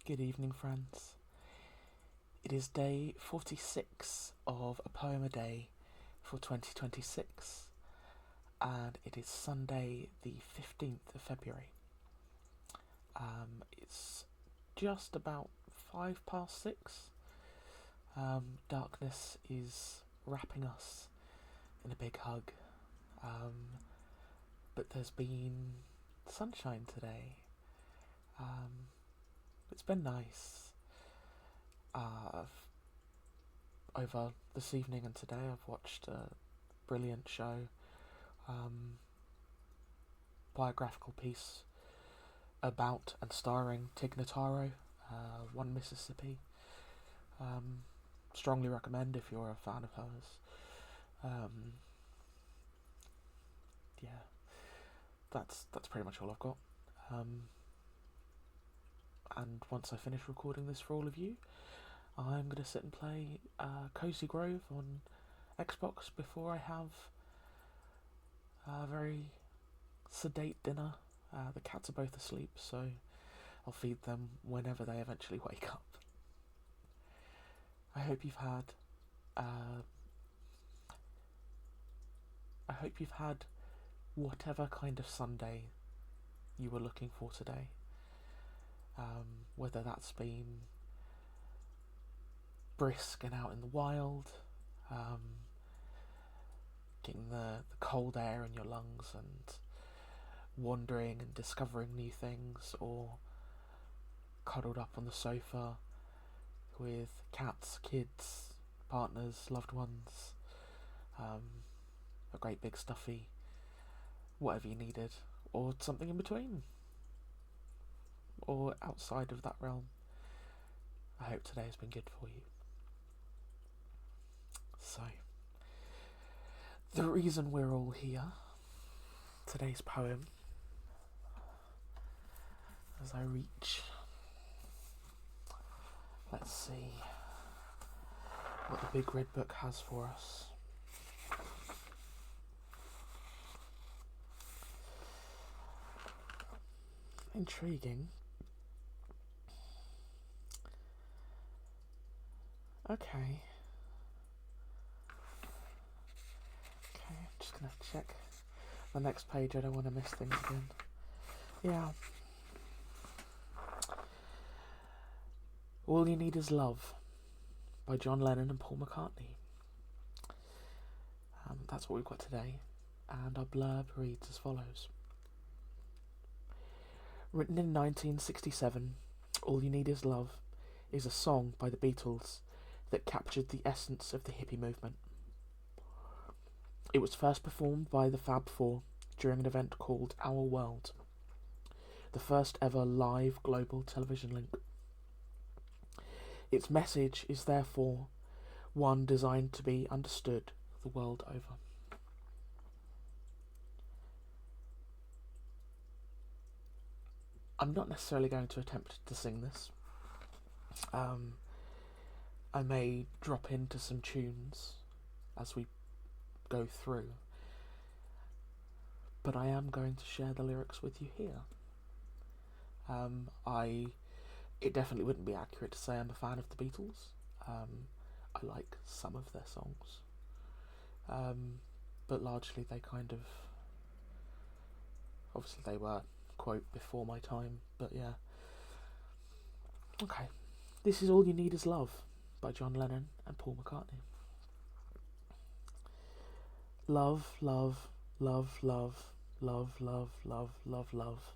Good evening, friends. It is day 46 of A Poem a Day for 2026, and it is Sunday, the 15th of February. It's just about 6:05. Darkness is wrapping us in a big hug, but there's been sunshine today. It's been nice. Over this evening and today, I've watched a brilliant show, biographical piece about and starring Tig Notaro, One Mississippi. Strongly recommend if you're a fan of hers. Yeah, that's pretty much all I've got. And once I finish recording this for all of you, I'm going to sit and play Cozy Grove on Xbox before I have a very sedate dinner. The cats are both asleep, so I'll feed them whenever they eventually wake up. I hope you've had whatever kind of Sunday you were looking for today. Whether that's been brisk and out in the wild, getting the cold air in your lungs and wandering and discovering new things, or cuddled up on the sofa with cats, kids, partners, loved ones, a great big stuffy, whatever you needed, or something in between, or outside of that realm. I hope today has been good for you. So, the reason we're all here, today's poem, as I reach, let's see what the big red book has for us. Intriguing. Okay, just gonna check the next page. I don't want to miss things again. Yeah. All You Need Is Love by John Lennon and Paul McCartney. That's what we've got today, and our blurb reads as follows. Written in 1967, All You Need Is Love is a song by the Beatles that captured the essence of the hippie movement. It was first performed by the Fab Four during an event called Our World, the first ever live global television link. Its message is therefore one designed to be understood the world over. I'm not necessarily going to attempt to sing this. I may drop into some tunes as we go through, but I am going to share the lyrics with you here. It definitely wouldn't be accurate to say I'm a fan of the Beatles. I like some of their songs, but largely they obviously they were, quote, before my time, but yeah. Okay, this is All You Need Is Love by John Lennon and Paul McCartney. Love, love, love, love, love, love, love, love, love.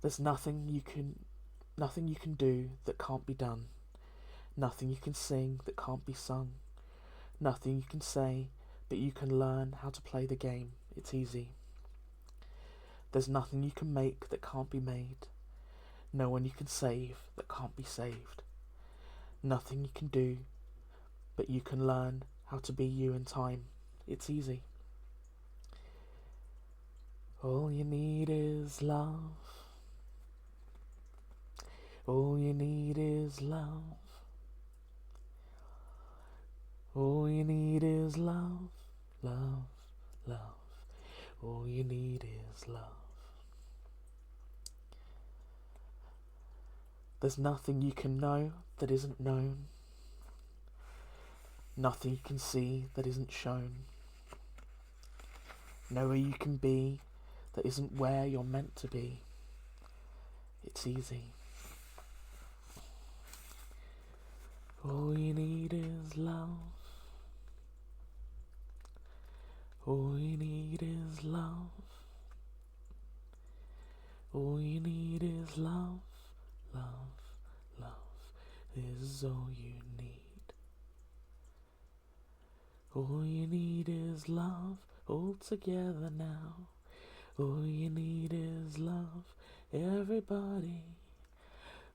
There's nothing you can do that can't be done. Nothing you can sing that can't be sung. Nothing you can say, but you can learn how to play the game. It's easy. There's nothing you can make that can't be made. No one you can save that can't be saved. Nothing you can do, but you can learn how to be you in time. It's easy. All you need is love. All you need is love. All you need is love, love, love. All you need is love. There's nothing you can know that isn't known. Nothing you can see that isn't shown. Nowhere you can be that isn't where you're meant to be. It's easy. All you need is love. All you need is love. All you need is love, love, love. This is all you need. All you need is love, all together now. All you need is love, everybody.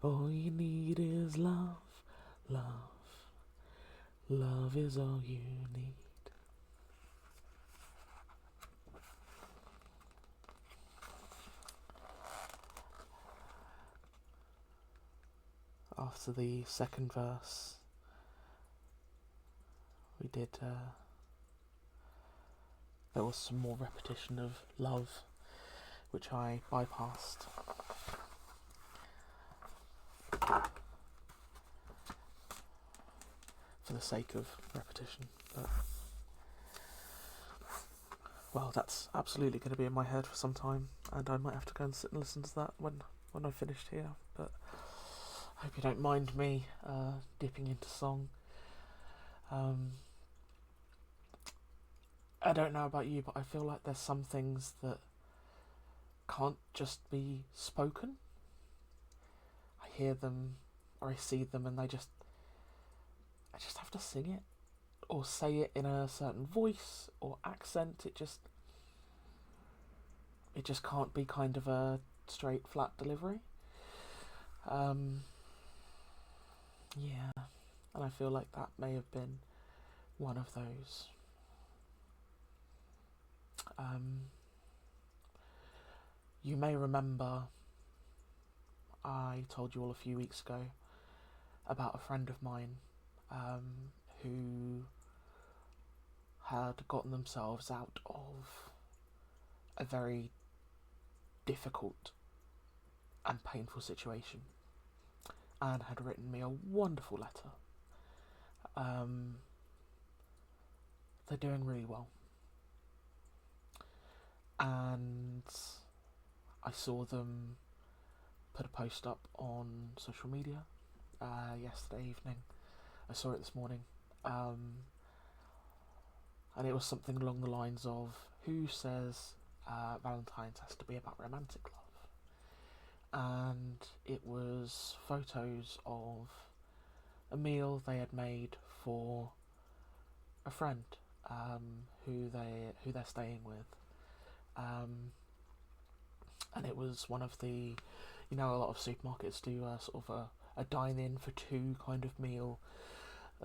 All you need is love, love. Love is all you need. After the second verse, we did, there was some more repetition of love, which I bypassed. For the sake of repetition, but well, that's absolutely going to be in my head for some time, and I might have to go and sit and listen to that when I've finished here. But I hope you don't mind me dipping into song. I don't know about you, but I feel like there's some things that can't just be spoken. I hear them or I see them, and I just have to sing it or say it in a certain voice or accent. It just can't be kind of a straight, flat delivery. Yeah, and I feel like that may have been one of those. You may remember I told you all a few weeks ago about a friend of mine who had gotten themselves out of a very difficult and painful situation and had written me a wonderful letter. They're doing really well. And I saw them put a post up on social media yesterday evening. I saw it this morning. And it was something along the lines of, who says Valentine's has to be about romantic love? And it was photos of a meal they had made for a friend who they're staying with. And it was one of the, a lot of supermarkets do sort of a dine-in for two kind of meal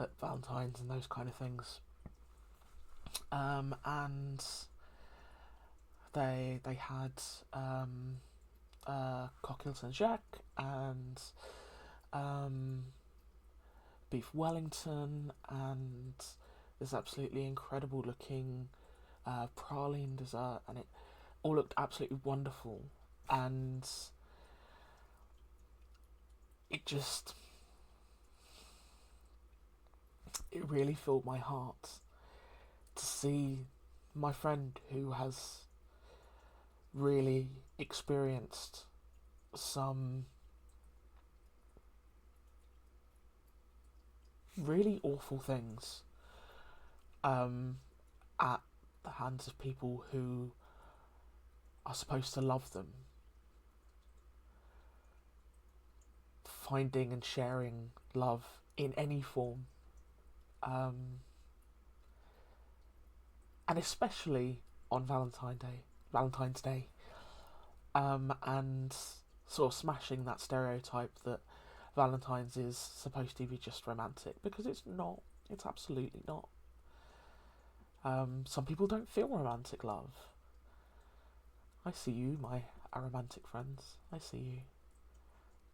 at Valentine's and those kind of things. And they had cocktail Saint-Jacques and beef Wellington and this absolutely incredible looking praline dessert, and it all looked absolutely wonderful, and it really filled my heart to see my friend who has really experienced some really awful things at the hands of people who are supposed to love them, finding and sharing love in any form, and especially on Valentine's Day, and sort of smashing that stereotype that Valentine's is supposed to be just romantic, because it's not. It's absolutely not. Some people don't feel romantic love. I see you, my aromantic friends. I see you,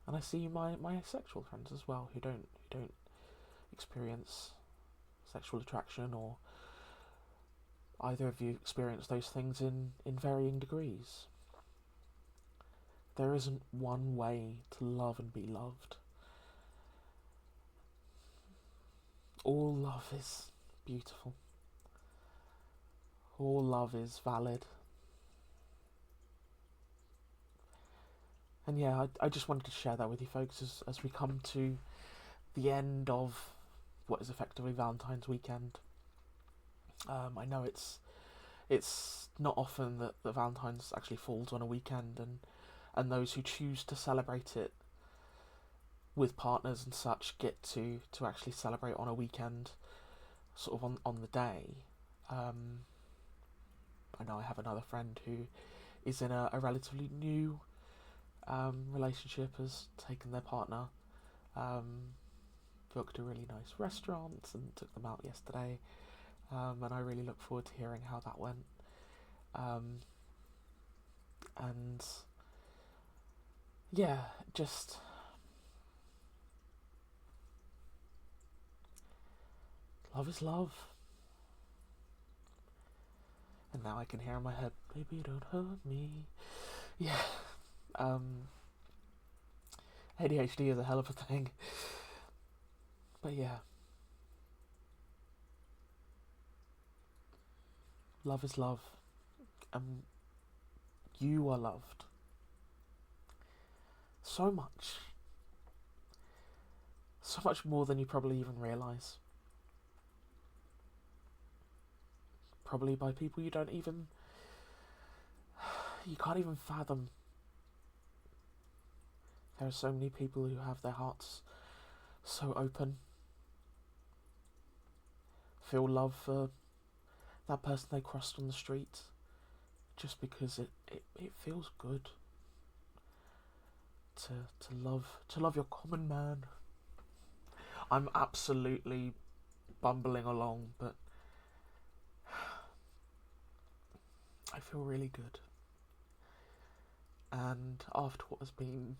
and I see my asexual friends as well, who don't experience sexual attraction, or either of you experience those things in varying degrees. there isn't one way to love and be loved. All love is beautiful. All love is valid. And yeah, I just wanted to share that with you folks as we come to the end of what is effectively Valentine's weekend. I know it's not often that Valentine's actually falls on a weekend, and those who choose to celebrate it with partners and such get to actually celebrate on a weekend, sort of on the day. I know I have another friend who is in a relatively new relationship, has taken their partner, booked a really nice restaurant and took them out yesterday, and I really look forward to hearing how that went. And yeah, just love is love. And now I can hear in my head, baby, don't hurt me. Yeah. ADHD is a hell of a thing. But yeah. Love is love. And you are loved. So much. So much more than you probably even realise. Probably by people you can't even fathom. There are so many people who have their hearts so open, feel love for that person they crossed on the street just because it feels good to love your common man. I'm absolutely bumbling along, but I feel really good. And after what has been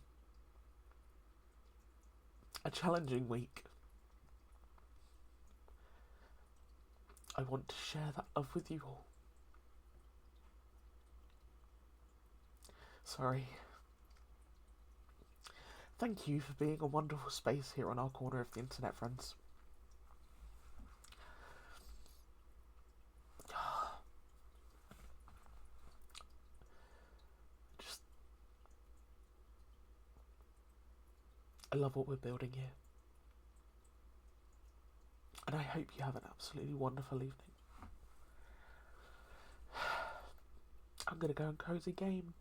a challenging week, I want to share that love with you all. Sorry. Thank you for being a wonderful space here on our corner of the internet, friends. I love what we're building here. And I hope you have an absolutely wonderful evening. I'm going to go and cozy game.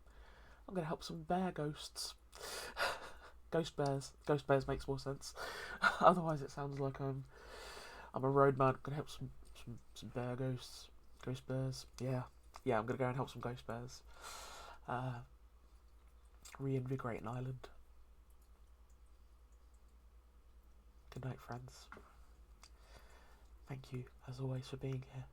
I'm going to help some bear ghosts. Ghost bears. Ghost bears makes more sense. Otherwise it sounds like I'm a roadman. I'm going to help some bear ghosts. Ghost bears. Yeah, I'm going to go and help some ghost bears. Reinvigorate an island. Good night, friends. Thank you, as always, for being here.